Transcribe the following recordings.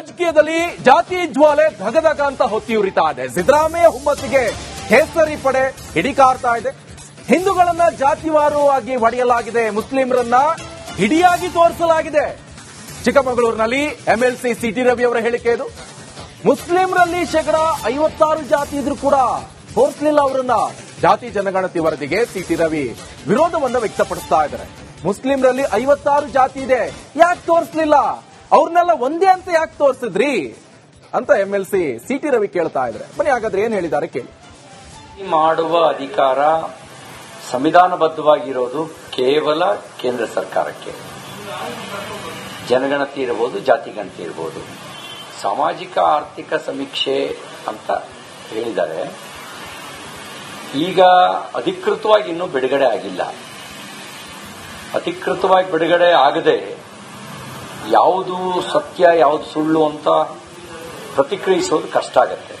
ರಾಜಕೀಯದಲ್ಲಿ ಜಾತಿ ಜ್ವಾಲೆ ಧಗಧಗ ಅಂತ ಹೊತ್ತಿಯುರಿತಾ ಇದೆ. ಸಿದ್ದರಾಮಯ್ಯ ಹುಮ್ಮಸ್ಸಿಗೆ ಕೇಸರಿ ಪಡೆ ಹಿಡಿಕಾರ್ತಾ ಇದೆ. ಹಿಂದೂಗಳನ್ನ ಜಾತಿವಾರವಾಗಿ ಹೊಡೆಯಲಾಗಿದೆ, ಮುಸ್ಲಿಮರನ್ನ ಹಿಡಿಯಾಗಿ ತೋರಿಸಲಾಗಿದೆ. ಚಿಕ್ಕಮಗಳೂರಿನಲ್ಲಿ ಎಂಎಲ್ಸಿ ಸಿಟಿ ರವಿ ಅವರ ಹೇಳಿಕೆ ಇದು. ಮುಸ್ಲಿಮರಲ್ಲಿ 56% ಜಾತಿ ಇದ್ರೂ ಕೂಡ ತೋರಿಸಲಿಲ್ಲ ಅವರನ್ನ. ಜಾತಿ ಜನಗಣತಿ ವರದಿಗೆ ಸಿಟಿ ರವಿ ವಿರೋಧವನ್ನು ವ್ಯಕ್ತಪಡಿಸ್ತಾ ಇದ್ದಾರೆ. ಮುಸ್ಲಿಮರಲ್ಲಿ 56 ಜಾತಿ ಇದೆ, ಯಾಕೆ ತೋರಿಸಲಿಲ್ಲ? ಅವ್ರನ್ನೆಲ್ಲ ಒಂದೇ ಅಂತ ಯಾಕೆ ತೋರಿಸಿದ್ರಿ ಅಂತ ಎಂಎಲ್ಸಿ ಸಿಟಿ ರವಿ ಕೇಳ್ತಾ ಇದ್ದಾರೆ. ಬನ್ನಿ ಹಾಗಾದ್ರೆ ಏನ್ ಹೇಳಿದ್ದಾರೆ ಕೇಳಿ. ಮಾಡುವ ಅಧಿಕಾರ ಸಂವಿಧಾನಬದ್ಧವಾಗಿರೋದು ಕೇವಲ ಕೇಂದ್ರ ಸರ್ಕಾರಕ್ಕೆ. ಜನಗಣತಿ ಇರಬಹುದು, ಜಾತಿ ಗಣತಿ ಇರಬಹುದು, ಸಾಮಾಜಿಕ ಆರ್ಥಿಕ ಸಮೀಕ್ಷೆ ಅಂತ ಹೇಳಿದ್ದಾರೆ. ಈಗ ಅಧಿಕೃತವಾಗಿ ಇನ್ನೂ ಬಿಡುಗಡೆ ಆಗಿಲ್ಲ. ಅಧಿಕೃತವಾಗಿ ಬಿಡುಗಡೆ ಆಗದೆ ಯಾವುದು ಸತ್ಯ ಯಾವುದು ಸುಳ್ಳು ಅಂತ ಪ್ರತಿಕ್ರಿಯಿಸೋದು ಕಷ್ಟ ಆಗತ್ತೆ.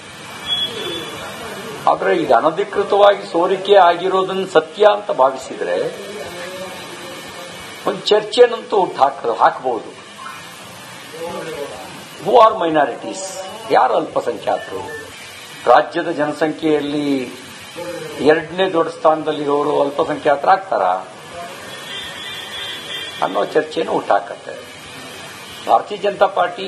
ಆದರೆ ಈಗ ಅನಧಿಕೃತವಾಗಿ ಸೋರಿಕೆ ಆಗಿರೋದನ್ನು ಸತ್ಯ ಅಂತ ಭಾವಿಸಿದ್ರೆ ಒಂದು ಚರ್ಚೆನಂತೂ ಹಾಕಬಹುದು. Who are minorities? ಯಾರು ಅಲ್ಪಸಂಖ್ಯಾತರು? ರಾಜ್ಯದ ಜನಸಂಖ್ಯೆಯಲ್ಲಿ 2ನೇ ದೊಡ್ಡ ಸ್ಥಾನದಲ್ಲಿರೋರು ಅಲ್ಪಸಂಖ್ಯಾತರಾಗ್ತಾರ ಅನ್ನೋ ಚರ್ಚೆನೂ ಹುಟ್ಟಾಕತ್ತೆ. ಭಾರತೀಯ ಜನತಾ ಪಾರ್ಟಿ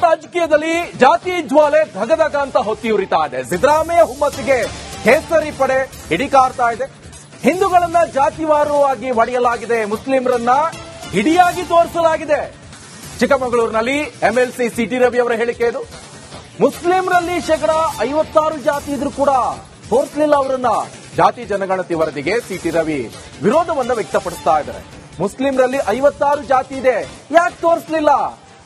ರಾಜಕೀಯದಲ್ಲಿ ಜಾತಿ ಜ್ವಾಲೆ ಧಗಧಗ ಅಂತ ಹೊತ್ತಿಯುರಿತಾ ಇದೆ. ಸಿದ್ದರಾಮಯ್ಯ ಹುಮ್ಮಸ್ಸಿಗೆ ಕೇಸರಿ ಪಡೆ ಹಿಡಿಕಾರ್ತಾ ಇದೆ. ಹಿಂದೂಗಳನ್ನ ಜಾತಿವಾರವಾಗಿ ಹೊಡೆಯಲಾಗಿದೆ, ಮುಸ್ಲಿಮರನ್ನ ಹಿಡಿಯಾಗಿ ತೋರಿಸಲಾಗಿದೆ. ಚಿಕ್ಕಮಗಳೂರಿನಲ್ಲಿ ಎಂಎಲ್ಸಿ ಸಿಟಿ ರವಿ ಅವರ ಹೇಳಿಕೆ ಇದು. ಮುಸ್ಲಿಮರಲ್ಲಿ 56% ಜಾತಿ ಇದ್ರೂ ಕೂಡ ತೋರಿಸಲಿಲ್ಲ ಅವರನ್ನ. ಜಾತಿ ಜನಗಣತಿ ವರದಿಗೆ ಸಿಟಿ ರವಿ ವಿರೋಧವನ್ನು ವ್ಯಕ್ತಪಡಿಸ್ತಾ ಇದ್ದಾರೆ. ಮುಸ್ಲಿಮರಲ್ಲಿ 56 ಜಾತಿ ಇದೆ, ಯಾಕೆ ತೋರಿಸಲಿಲ್ಲ?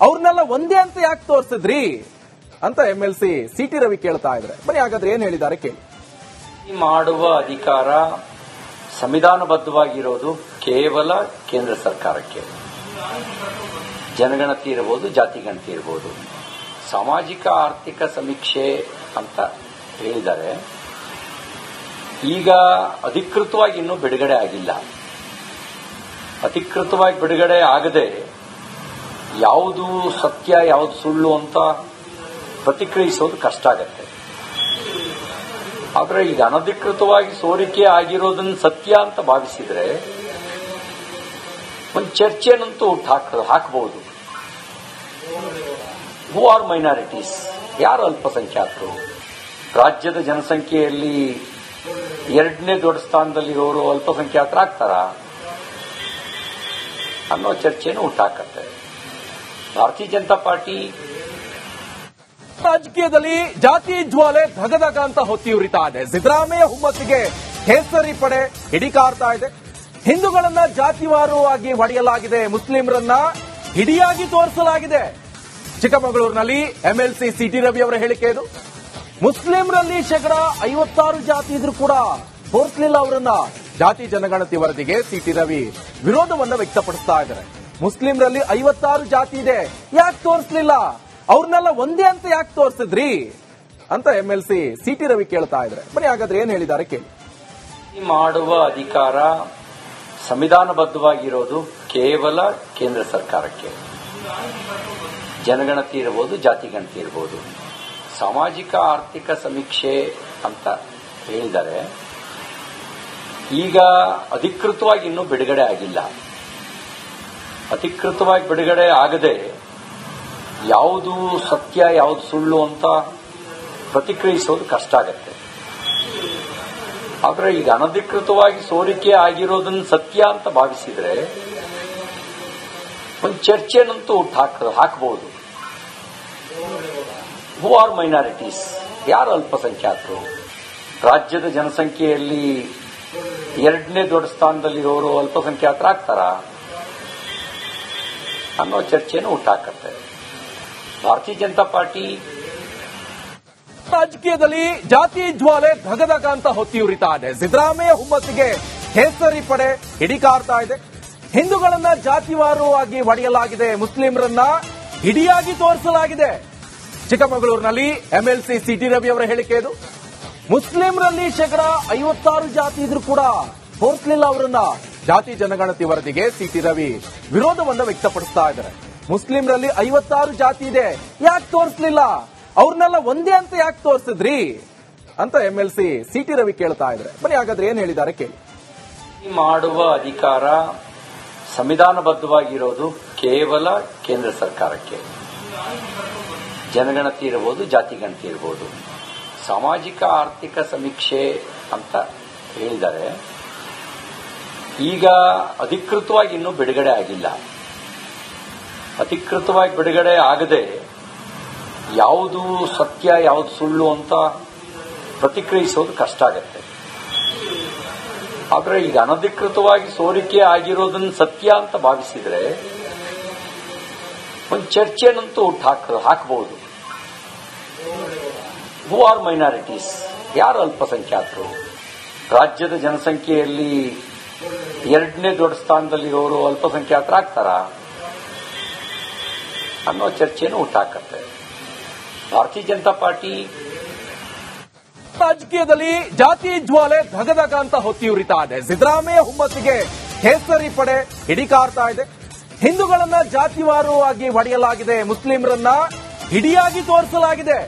ಅವ್ರನ್ನೆಲ್ಲ ಒಂದೇ ಅಂತ ಯಾಕೆ ತೋರಿಸಿದ್ರಿ ಅಂತ ಎಂಎಲ್ಸಿ ಸಿಟಿ ರವಿ ಕೇಳ್ತಾ ಇದ್ದಾರೆ. ಬನ್ನಿ ಹಾಗಾದ್ರೆ ಏನ್ ಹೇಳಿದ್ದಾರೆ ಕೇಳಿ. ಮಾಡುವ ಅಧಿಕಾರ ಸಂವಿಧಾನಬದ್ಧವಾಗಿರೋದು ಕೇವಲ ಕೇಂದ್ರ ಸರ್ಕಾರಕ್ಕೆ. ಜನಗಣತಿ ಇರಬಹುದು, ಜಾತಿ ಗಣತಿ ಇರಬಹುದು, ಸಾಮಾಜಿಕ ಆರ್ಥಿಕ ಸಮೀಕ್ಷೆ ಅಂತ ಹೇಳಿದ್ದಾರೆ. ಈಗ ಅಧಿಕೃತವಾಗಿ ಇನ್ನೂ ಬಿಡುಗಡೆ ಆಗಿಲ್ಲ. ಅಧಿಕೃತವಾಗಿ ಬಿಡುಗಡೆ ಆಗದೆ ಯಾವುದು ಸತ್ಯ ಯಾವುದು ಸುಳ್ಳು ಅಂತ ಪ್ರತಿಕ್ರಿಯಿಸೋದು ಕಷ್ಟ ಆಗತ್ತೆ. ಆದರೆ ಈಗ ಅನಧಿಕೃತವಾಗಿ ಸೋರಿಕೆ ಆಗಿರೋದನ್ನು ಸತ್ಯ ಅಂತ ಭಾವಿಸಿದ್ರೆ ಒಂದು ಚರ್ಚೆನಂತೂ ಹಾಕಬಹುದು. Who are minorities? ಯಾರು ಅಲ್ಪಸಂಖ್ಯಾತರು? ರಾಜ್ಯದ ಜನಸಂಖ್ಯೆಯಲ್ಲಿ 2ನೇ ದೊಡ್ಡ ಸ್ಥಾನದಲ್ಲಿರೋರು ಅಲ್ಪಸಂಖ್ಯಾತರಾಗ್ತಾರ ಅನ್ನೋ ಚರ್ಚೆನೂ ಹುಟ್ಟಾಕತ್ತೆ. ಭಾರತೀಯ ಜನತಾ ಪಾರ್ಟಿ ರಾಜಕೀಯದಲ್ಲಿ ಜಾತಿ ಜ್ವಾಲೆ ಧಗಧಗ ಅಂತ ಹೊತ್ತಿಯುರಿತಾ ಇದೆ. ಸಿದ್ದರಾಮಯ್ಯ ಹುಮ್ಮಸ್ಸಿಗೆ ಕೇಸರಿ ಪಡೆ ಹಿಡಿಕಾರ್ತಾ ಇದೆ. ಹಿಂದೂಗಳನ್ನ ಜಾತಿವಾರವಾಗಿ ಹೊಡೆಯಲಾಗಿದೆ, ಮುಸ್ಲಿಮರನ್ನ ಹಿಡಿಯಾಗಿ ತೋರಿಸಲಾಗಿದೆ. ಚಿಕ್ಕಮಗಳೂರಿನಲ್ಲಿ ಎಂಎಲ್ಸಿ ಸಿಟಿ ರವಿ ಅವರ ಹೇಳಿಕೆ ಇದು. ಮುಸ್ಲಿಮರಲ್ಲಿ 56% ಜಾತಿ ಇದ್ರೂ ಕೂಡ ತೋರಿಸಲಿಲ್ಲ ಅವರನ್ನ. ಜಾತಿ ಜನಗಣತಿ ವರದಿಗೆ ಸಿಟಿ ರವಿ ವಿರೋಧವನ್ನು ವ್ಯಕ್ತಪಡಿಸ್ತಾ ಇದ್ದಾರೆ. ಮುಸ್ಲಿಮರಲ್ಲಿ 56 ಜಾತಿ ಇದೆ, ಯಾಕೆ ತೋರಿಸಲಿಲ್ಲ? ಅವ್ರನ್ನೆಲ್ಲ ಒಂದೇ ಅಂತ ಯಾಕೆ ತೋರಿಸಿದ್ರಿ ಅಂತ ಎಂಎಲ್ಸಿ ಸಿಟಿ ರವಿ ಕೇಳ್ತಾ ಇದ್ದಾರೆ. ಬನ್ನಿ ಹಾಗಾದ್ರೆ ಏನ್ ಹೇಳಿದ್ದಾರೆ ಕೇಳಿ. ಮಾಡುವ ಅಧಿಕಾರ ಸಂವಿಧಾನಬದ್ಧವಾಗಿರೋದು ಕೇವಲ ಕೇಂದ್ರ ಸರ್ಕಾರಕ್ಕೆ. ಜನಗಣತಿ ಇರಬಹುದು, ಜಾತಿ ಗಣತಿ ಇರಬಹುದು, ಸಾಮಾಜಿಕ ಆರ್ಥಿಕ ಸಮೀಕ್ಷೆ ಅಂತ ಹೇಳಿದ್ದಾರೆ. ಈಗ ಅಧಿಕೃತವಾಗಿ ಇನ್ನೂ ಬಿಡುಗಡೆ ಆಗಿಲ್ಲ. ಅಧಿಕೃತವಾಗಿ ಬಿಡುಗಡೆ ಆಗದೆ ಯಾವುದು ಸತ್ಯ ಯಾವುದು ಸುಳ್ಳು ಅಂತ ಪ್ರತಿಕ್ರಿಯಿಸೋದು ಕಷ್ಟ ಆಗತ್ತೆ. ಆದರೆ ಈಗ ಅನಧಿಕೃತವಾಗಿ ಸೋರಿಕೆ ಆಗಿರೋದನ್ನು ಸತ್ಯ ಅಂತ ಭಾವಿಸಿದ್ರೆ ಒಂದು ಚರ್ಚೆನಂತೂ ಹಾಕಬಹುದು. Who are minorities? ಯಾರು ಅಲ್ಪಸಂಖ್ಯಾತರು? ರಾಜ್ಯದ ಜನಸಂಖ್ಯೆಯಲ್ಲಿ 2ನೇ ದೊಡ್ಡ ಸ್ಥಾನದಲ್ಲಿರೋರು ಅಲ್ಪಸಂಖ್ಯಾತರಾಗ್ತಾರ ಅನ್ನೋ ಚರ್ಚೆನೂ ಹುಟ್ಟಾಕತ್ತೆ. ಭಾರತೀಯ ಜನತಾ ಪಾರ್ಟಿ ರಾಜಕೀಯದಲ್ಲಿ ಜಾತಿ ಜ್ವಾಲೆ ಧಗಧಗ ಅಂತ ಹೊತ್ತಿಯುರಿತಾ ಇದೆ. ಸಿದ್ದರಾಮಯ್ಯ ಹುಮ್ಮಸ್ಸಿಗೆ ಕೇಸರಿ ಪಡೆ ಹಿಡಿಕಾರ್ತಾ ಇದೆ. ಹಿಂದೂಗಳನ್ನ ಜಾತಿವಾರವಾಗಿ ಹೊಡೆಯಲಾಗಿದೆ, ಮುಸ್ಲಿಮರನ್ನ ಹಿಡಿಯಾಗಿ ತೋರಿಸಲಾಗಿದೆ. ಚಿಕ್ಕಮಗಳೂರಿನಲ್ಲಿ ಎಂಎಲ್ಸಿ ಸಿಟಿ ರವಿ ಅವರ ಹೇಳಿಕೆ ಇದು. ಮುಸ್ಲಿಮರಲ್ಲಿ 56% ಜಾತಿ ಇದ್ರೂ ಕೂಡ ತೋರಿಸಲಿಲ್ಲ ಅವರನ್ನ. ಜಾತಿ ಜನಗಣತಿ ವರದಿಗೆ ಸಿಟಿ ರವಿ ವಿರೋಧವನ್ನು ವ್ಯಕ್ತಪಡಿಸ್ತಾ ಇದ್ದಾರೆ. ಮುಸ್ಲಿಂರಲ್ಲಿ 56 ಜಾತಿ ಇದೆ, ಯಾಕೆ ತೋರಿಸ್ಲಿಲ್ಲ? ಅವ್ರನ್ನೆಲ್ಲ ಒಂದೇ ಅಂತ ಯಾಕೆ ತೋರಿಸಿದ್ರಿ ಅಂತ MLC CT ರವಿ ಕೇಳ್ತಾ ಇದ್ರೆ, ಬನ್ನಿ ಹಾಗಾದ್ರೆ ಏನ್ ಹೇಳಿದ್ದಾರೆ ಕೇಳಿ. ಮಾಡುವ ಅಧಿಕಾರ ಸಂವಿಧಾನಬದ್ಧವಾಗಿರೋದು ಕೇವಲ ಕೇಂದ್ರ ಸರ್ಕಾರಕ್ಕೆ. ಜನಗಣತಿ ಇರಬಹುದು, ಜಾತಿ ಗಣತಿ ಇರಬಹುದು, ಸಾಮಾಜಿಕ ಆರ್ಥಿಕ ಸಮೀಕ್ಷೆ ಅಂತ ಹೇಳಿದ್ದಾರೆ. ಈಗ ಅಧಿಕೃತವಾಗಿ ಇನ್ನೂ ಬಿಡುಗಡೆ ಆಗಿಲ್ಲ. ಅಧಿಕೃತವಾಗಿ ಬಿಡುಗಡೆ ಆಗದೆ ಯಾವುದು ಸತ್ಯ ಯಾವುದು ಸುಳ್ಳು ಅಂತ ಪ್ರತಿಕ್ರಿಯಿಸೋದು ಕಷ್ಟ ಆಗತ್ತೆ. ಆದರೆ ಈಗ ಅನಧಿಕೃತವಾಗಿ ಸೋರಿಕೆ ಆಗಿರೋದನ್ನ ಸತ್ಯ ಅಂತ ಭಾವಿಸಿದ್ರೆ ಒಂದು ಚರ್ಚೆನಂತೂ ಹಾಕಬಹುದು. Who are minorities? ಯಾರು ಅಲ್ಪಸಂಖ್ಯಾತರು? ರಾಜ್ಯದ ಜನಸಂಖ್ಯೆಯಲ್ಲಿ 2ನೇ ದೊಡ್ಡ ಸ್ಥಾನದಲ್ಲಿರೋರು ಅಲ್ಪಸಂಖ್ಯಾತರಾಗ್ತಾರ ಅನ್ನೋ ಚರ್ಚೆನೂ ಹುಟ್ಟಾಕತ್ತೆ. ಭಾರತೀಯ ಜನತಾ ಪಾರ್ಟಿ ರಾಜಕೀಯದಲ್ಲಿ ಜಾತಿ ಜ್ವಾಲೆ ಧಗಧಗ ಅಂತ ಹೊತ್ತಿ ಉರಿತಾ ಇದೆ. ಸಿದ್ದರಾಮಯ್ಯ ಹುಮ್ಮತ್ತಿಗೆ ಕೇಸರಿ ಪಡೆ ಹಿಡಿಕಾರ್ತಾ ಇದೆ. ಹಿಂದೂಗಳನ್ನ ಜಾತಿವಾರವಾಗಿ ಹೊಡೆಯಲಾಗಿದೆ, ಮುಸ್ಲಿಮರನ್ನ ಹಿಡಿಯಾಗಿ ತೋರಿಸಲಾಗಿದೆ.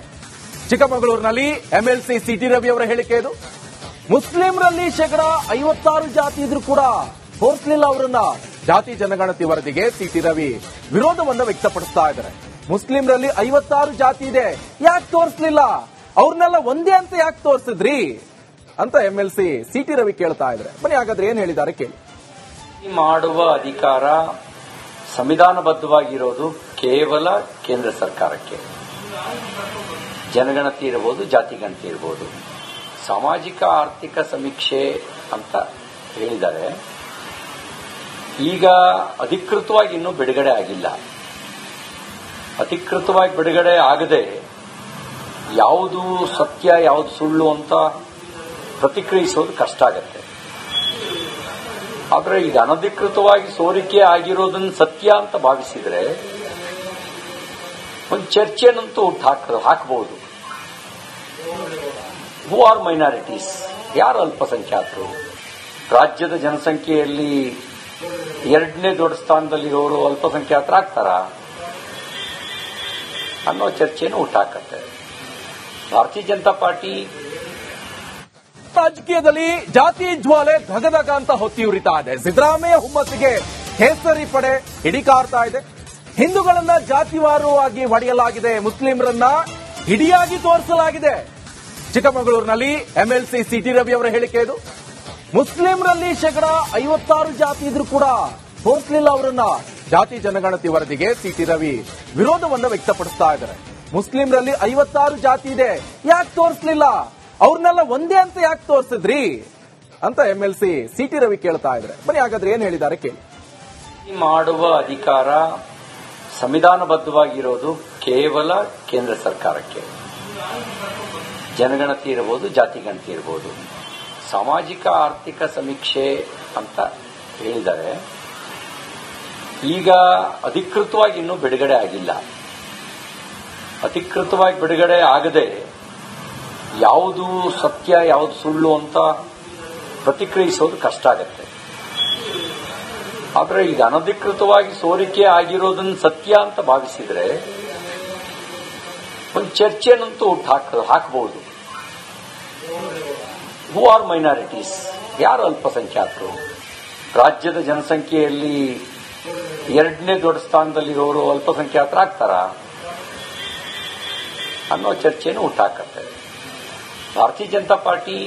ಚಿಕ್ಕಮಗಳೂರಿನಲ್ಲಿ MLC CT ರವಿ ಅವರ ಹೇಳಿಕೆ ಇದು. ಮುಸ್ಲಿಮರಲ್ಲಿ 56% ಜಾತಿ ಇದ್ರೂ ಕೂಡ ತೋರಿಸಲಿಲ್ಲ ಅವರನ್ನ. ಜಾತಿ ಜನಗಣತಿ ವರದಿಗೆ CT ರವಿ ವಿರೋಧವನ್ನು ವ್ಯಕ್ತಪಡಿಸ್ತಾ ಇದ್ದಾರೆ. ಮುಸ್ಲಿಮರಲ್ಲಿ 56 ಜಾತಿ ಇದೆ, ಯಾಕೆ ತೋರಿಸಲಿಲ್ಲ? ಅವ್ರನ್ನೆಲ್ಲ ಒಂದೇ ಅಂತ ಯಾಕೆ ತೋರಿಸಿದ್ರಿ ಅಂತ MLC CT ರವಿ ಕೇಳ್ತಾ ಇದ್ರೆ, ಬನ್ನಿ ಹಾಗಾದ್ರೆ ಏನ್ ಹೇಳಿದ್ದಾರೆ ಕೇಳಿ. ಮಾಡುವ ಅಧಿಕಾರ ಸಂವಿಧಾನಬದ್ಧವಾಗಿರೋದು ಕೇವಲ ಕೇಂದ್ರ ಸರ್ಕಾರಕ್ಕೆ. ಜನಗಣತಿ ಇರಬಹುದು, ಜಾತಿ ಗಣತಿ ಇರಬಹುದು, ಸಾಮಾಜಿಕ ಆರ್ಥಿಕ ಸಮೀಕ್ಷೆ ಅಂತ ಹೇಳಿದ್ದಾರೆ. ಈಗ ಅಧಿಕೃತವಾಗಿ ಇನ್ನೂ ಬಿಡುಗಡೆ ಆಗಿಲ್ಲ. ಅಧಿಕೃತವಾಗಿ ಬಿಡುಗಡೆ ಆಗದೆ ಯಾವುದು ಸತ್ಯ ಯಾವುದು ಸುಳ್ಳು ಅಂತ ಪ್ರತಿಕ್ರಿಯಿಸೋದು ಕಷ್ಟ ಆಗತ್ತೆ. ಆದರೆ ಈಗ ಅನಧಿಕೃತವಾಗಿ ಸೋರಿಕೆ ಆಗಿರೋದನ್ನ ಸತ್ಯ ಅಂತ ಭಾವಿಸಿದ್ರೆ ಒಂದು ಚರ್ಚೆನಂತೂ ಹಾಕಬಹುದು. Who are minorities? ಯಾರು ಅಲ್ಪಸಂಖ್ಯಾತರು? ರಾಜ್ಯದ ಜನಸಂಖ್ಯೆಯಲ್ಲಿ 2ನೇ ದೊಡ್ಡ ಸ್ಥಾನದಲ್ಲಿರೋರು ಅಲ್ಪಸಂಖ್ಯಾತರಾಗ್ತಾರ ಅನ್ನೋ ಚರ್ಚೆನೂ ಹುಟ್ಟಾಕತ್ತೆ. ಭಾರತೀಯ ಜನತಾ ಪಾರ್ಟಿ ರಾಜಕೀಯದಲ್ಲಿ ಜಾತಿ ಜ್ವಾಲೆ ಧಗಧಗ ಅಂತ ಹೊತ್ತಿ ಉರಿತಾ ಇದೆ. ಸಿದ್ದರಾಮಯ್ಯ ಹುಮ್ಮತ್ತಿಗೆ ಕೇಸರಿ ಪಡೆ ಹಿಡಿಕಾರ್ತಾ ಇದೆ. ಹಿಂದೂಗಳನ್ನ ಜಾತಿವಾರವಾಗಿ ಹೊಡೆಯಲಾಗಿದೆ, ಮುಸ್ಲಿಮರನ್ನ ಹಿಡಿಯಾಗಿ ತೋರಿಸಲಾಗಿದೆ. ಚಿಕ್ಕಮಗಳೂರಿನಲ್ಲಿ MLC CT ರವಿ ಅವರ ಹೇಳಿಕೆ ಇದು. ಮುಸ್ಲಿಮರಲ್ಲಿ 56% ಜಾತಿ ಇದ್ರೂ ಕೂಡ ತೋರಿಸಲಿಲ್ಲ ಅವರನ್ನ. ಜಾತಿ ಜನಗಣತಿ ವರದಿಗೆ CT ರವಿ ವಿರೋಧವನ್ನು ವ್ಯಕ್ತಪಡಿಸ್ತಾ ಇದ್ದಾರೆ. ಮುಸ್ಲಿಮರಲ್ಲಿ 56 ಜಾತಿ ಇದೆ, ಯಾಕೆ ತೋರಿಸಲಿಲ್ಲ? ಅವ್ರನ್ನೆಲ್ಲ ಒಂದೇ ಅಂತ ಯಾಕೆ ತೋರಿಸಿದ್ರಿ ಅಂತ MLC CT ರವಿ ಕೇಳ್ತಾ ಇದ್ರೆ, ಬನ್ನಿ ಹಾಗಾದ್ರೆ ಏನ್ ಹೇಳಿದ್ದಾರೆ ಕೇಳಿ. ಮಾಡುವ ಅಧಿಕಾರ ಸಂವಿಧಾನಬದ್ಧವಾಗಿರೋದು ಕೇವಲ ಕೇಂದ್ರ ಸರ್ಕಾರಕ್ಕೆ. ಜನಗಣತಿ ಇರಬಹುದು, ಜಾತಿ ಗಣತಿ ಇರಬಹುದು, ಸಾಮಾಜಿಕ ಆರ್ಥಿಕ ಸಮೀಕ್ಷೆ ಅಂತ ಹೇಳಿದ್ದಾರೆ. ಈಗ ಅಧಿಕೃತವಾಗಿ ಇನ್ನೂ ಬಿಡುಗಡೆ ಆಗಿಲ್ಲ. ಅಧಿಕೃತವಾಗಿ ಬಿಡುಗಡೆ ಆಗದೆ ಯಾವುದು ಸತ್ಯ ಯಾವುದು ಸುಳ್ಳು ಅಂತ ಪ್ರತಿಕ್ರಿಯಿಸೋದು ಕಷ್ಟ ಆಗತ್ತೆ. ಆದರೆ ಈಗ ಅನಧಿಕೃತವಾಗಿ ಸೋರಿಕೆ ಆಗಿರೋದನ್ನ ಸತ್ಯ ಅಂತ ಭಾವಿಸಿದ್ರೆ ಒಂದು ಚರ್ಚೆನಂತೂ ಹಾಕಬಹುದು. Who are minorities? ಯಾರು ಅಲ್ಪಸಂಖ್ಯಾತರು? ರಾಜ್ಯದ ಜನಸಂಖ್ಯೆಯಲ್ಲಿ 2ನೇ ದೊಡ್ಡ ಸ್ಥಾನದಲ್ಲಿರೋರು ಅಲ್ಪಸಂಖ್ಯಾತರಾಗ್ತಾರ ಅನ್ನೋ ಚರ್ಚೆನೂ ಹುಟ್ಟಾಕತ್ತೆ. ಭಾರತೀಯ ಜನತಾ ಪಾರ್ಟಿ